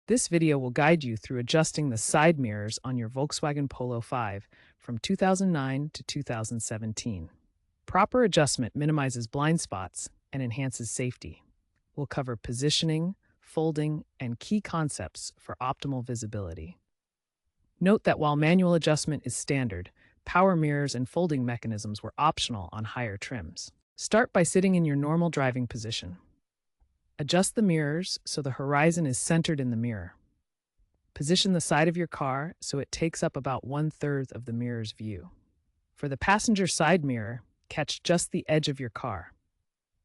This video will guide you through adjusting the side mirrors on your Volkswagen Polo V from 2009 to 2017. Proper adjustment minimizes blind spots and enhances safety. We'll cover positioning, folding, and key concepts for optimal visibility. Note that while manual adjustment is standard, power mirrors and folding mechanisms were optional on higher trims. Start by sitting in your normal driving position. Adjust the mirrors so the horizon is centered in the mirror. Position the side of your car so it takes up about 1/3 of the mirror's view. For the passenger side mirror, catch just the edge of your car.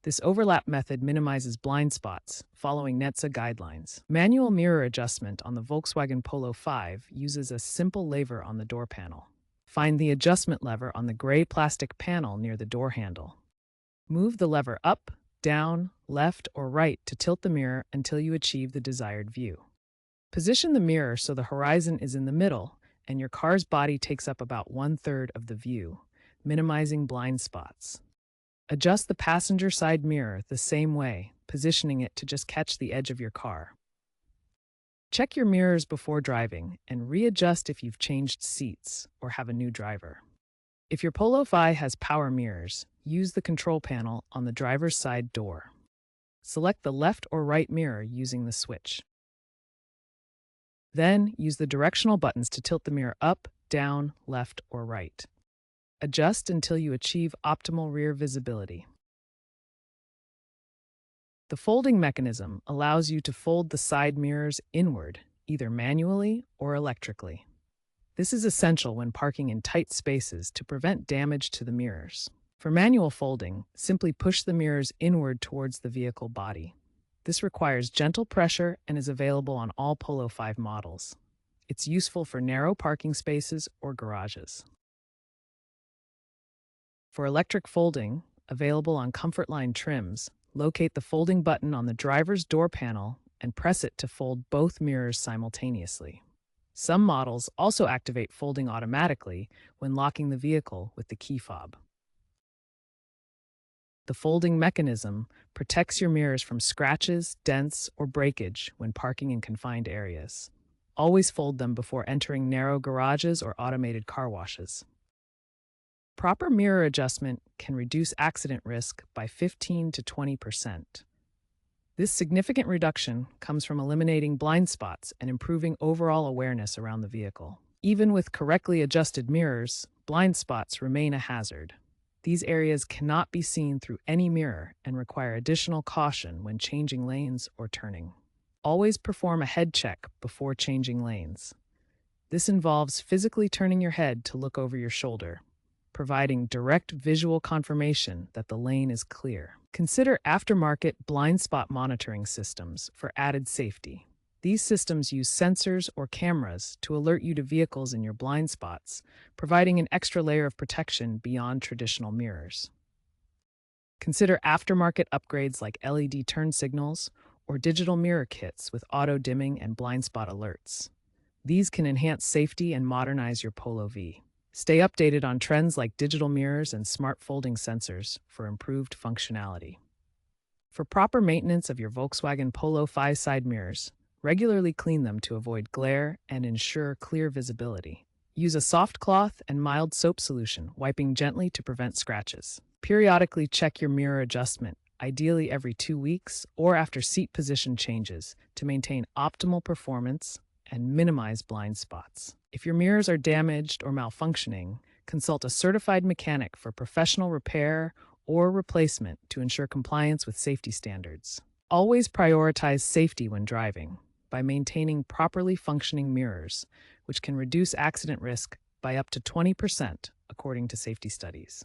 This overlap method minimizes blind spots, following NHTSA guidelines. Manual mirror adjustment on the Volkswagen Polo V uses a simple lever on the door panel. Find the adjustment lever on the gray plastic panel near the door handle. Move the lever up, down, left, or right to tilt the mirror until you achieve the desired view. Position the mirror so the horizon is in the middle and your car's body takes up about 1/3 of the view, minimizing blind spots. Adjust the passenger side mirror the same way, positioning it to just catch the edge of your car. Check your mirrors before driving and readjust if you've changed seats or have a new driver. If your Polo V has power mirrors, use the control panel on the driver's side door. Select the left or right mirror using the switch. Then, use the directional buttons to tilt the mirror up, down, left, or right. Adjust until you achieve optimal rear visibility. The folding mechanism allows you to fold the side mirrors inward, either manually or electrically. This is essential when parking in tight spaces to prevent damage to the mirrors. For manual folding, simply push the mirrors inward towards the vehicle body. This requires gentle pressure and is available on all Polo V models. It's useful for narrow parking spaces or garages. For electric folding, available on Comfortline trims, locate the folding button on the driver's door panel and press it to fold both mirrors simultaneously. Some models also activate folding automatically when locking the vehicle with the key fob. The folding mechanism protects your mirrors from scratches, dents, or breakage when parking in confined areas. Always fold them before entering narrow garages or automated car washes. Proper mirror adjustment can reduce accident risk by 15 to 20%. This significant reduction comes from eliminating blind spots and improving overall awareness around the vehicle. Even with correctly adjusted mirrors, blind spots remain a hazard. These areas cannot be seen through any mirror and require additional caution when changing lanes or turning. Always perform a head check before changing lanes. This involves physically turning your head to look over your shoulder, providing direct visual confirmation that the lane is clear. Consider aftermarket blind spot monitoring systems for added safety. These systems use sensors or cameras to alert you to vehicles in your blind spots, providing an extra layer of protection beyond traditional mirrors. Consider aftermarket upgrades like LED turn signals or digital mirror kits with auto-dimming and blind spot alerts. These can enhance safety and modernize your Polo V. Stay updated on trends like digital mirrors and smart folding sensors for improved functionality. For proper maintenance of your Volkswagen Polo V side mirrors, regularly clean them to avoid glare and ensure clear visibility. Use a soft cloth and mild soap solution, wiping gently to prevent scratches. Periodically check your mirror adjustment, ideally every 2 weeks or after seat position changes, to maintain optimal performance and minimize blind spots. If your mirrors are damaged or malfunctioning, consult a certified mechanic for professional repair or replacement to ensure compliance with safety standards. Always prioritize safety when driving by maintaining properly functioning mirrors, which can reduce accident risk by up to 20% according to safety studies.